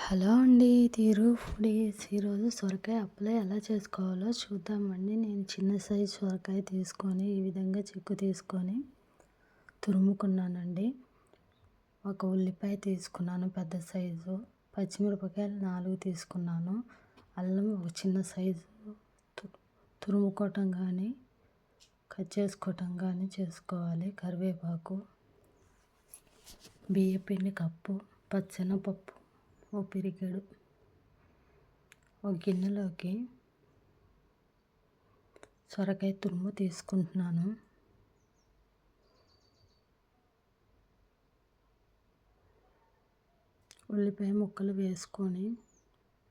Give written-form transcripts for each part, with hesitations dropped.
Hello అండి, తీరు foodies. ఈరోజు సొరకాయ అప్లై ఎలా చేసుకోవాలో చూద్దామండి. నేను చిన్న సైజు సొరకాయ తీసుకొని ఈ విధంగా చెక్కు తీసుకొని తురుముకున్నానండి. ఒక ఉల్లిపాయ తీసుకున్నాను పెద్ద సైజు, పచ్చిమిరపకాయలు 4 తీసుకున్నాను, అల్లం ఒక చిన్న సైజు తురుముకోవటం కానీ కట్ చేసుకోవటం కానీ చేసుకోవాలి. కరివేపాకు, బియ్యపిండి కప్పు, పచ్చెనపప్పు ఓ పిరికెడు. ఒక గిన్నెలోకి సొరకాయ తురుము తీసుకుంటున్నాను. ఉల్లిపాయ ముక్కలు వేసుకొని,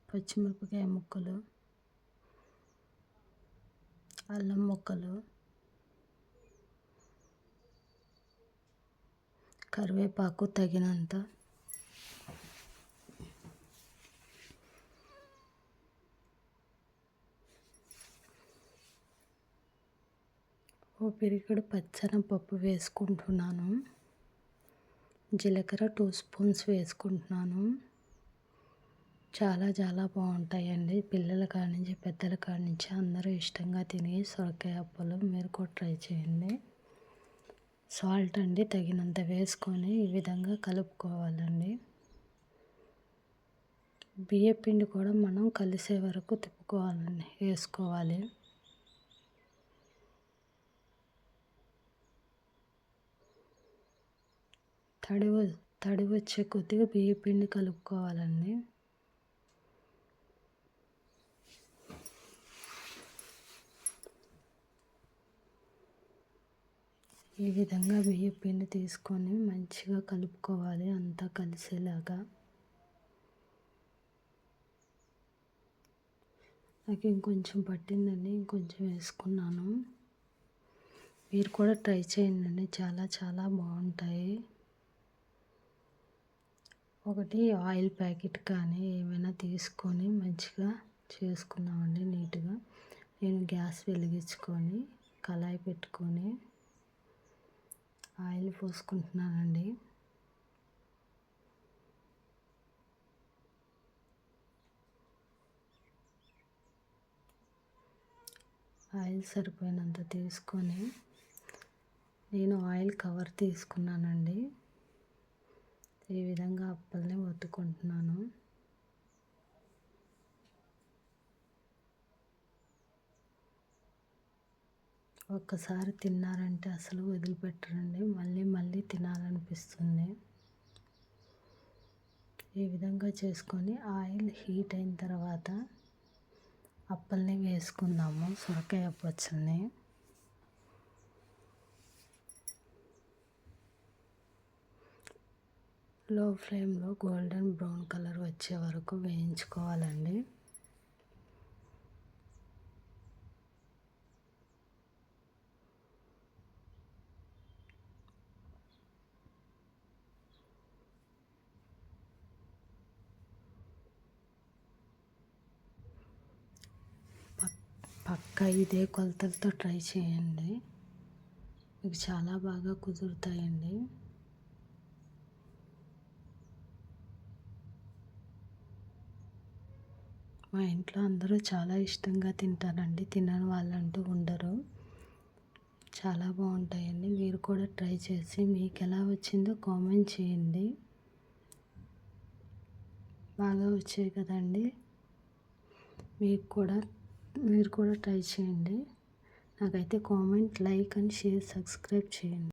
పచ్చిమిరపకాయ ముక్కలు, అల్లం ముక్కలు, కరివేపాకు తగినంత, ఓ పిరికెడు పచ్చెనపప్పు వేసుకుంటున్నాను. జీలకర్ర 2 స్పూన్స్ వేసుకుంటున్నాను. చాలా బాగుంటాయండి. పిల్లల కాడి నుంచి పెద్దల కాడి నుంచి అందరూ ఇష్టంగా తినే సొరకాయ అప్పలు మీరు కూడా ట్రై చేయండి. సాల్ట్ అండి తగినంత వేసుకొని ఈ విధంగా కలుపుకోవాలండి. బియ్యపిండి కూడా మనం కలిసే వరకు తిప్పుకోవాలండి, వేసుకోవాలి. తడి వచ్చే కొద్దిగా బియ్యపిండి కలుపుకోవాలండి. ఈ విధంగా బియ్యపిండి తీసుకొని మంచిగా కలుపుకోవాలి, అంతా కలిసేలాగా. నాకు ఇంకొంచెం పట్టిందండి, ఇంకొంచెం వేసుకున్నాను. మీరు కూడా ట్రై చేయండి, చాలా బాగుంటాయి. ఒకటి ఆయిల్ ప్యాకెట్ కానీ ఏమైనా తీసుకొని మంచిగా చేసుకున్నామండి నీట్గా. నేను గ్యాస్ వెలిగించుకొని కళాయి పెట్టుకొని ఆయిల్ పోసుకుంటున్నానండి. ఆయిల్ సరిపోయినంత తీసుకొని నేను ఆయిల్ కవర్ తీసుకున్నానండి. ఈ విధంగా అప్పల్ని ఒత్తుకుంటున్నాను. ఒక్కసారి తిన్నారంటే అసలు వదిలిపెట్టరండి, మళ్ళీ తినాలనిపిస్తుంది. ఈ విధంగా చేసుకొని ఆయిల్ హీట్ అయిన తర్వాత అప్పల్ని వేసుకుందాము, సొరకాయ అప్పచ్చల్ని. లో ఫ్లేమ్లో గోల్డెన్ బ్రౌన్ కలర్ వచ్చే వరకు వేయించుకోవాలండి. పక్కా ఇదే కొలతలతో ట్రై చేయండి, మీకు చాలా బాగా కుదురుతాయండి. మా ఇంట్లో అందరూ చాలా ఇష్టంగా తింటారండి, తినని వాళ్ళంటూ ఉండరు. చాలా బాగుంటాయండి. మీరు కూడా ట్రై చేసి మీకు ఎలా వచ్చిందో కామెంట్ చేయండి. బాగా వచ్చాయి కదండి. మీరు కూడా ట్రై చేయండి. నాకైతే comment, like and share, subscribe చేయండి.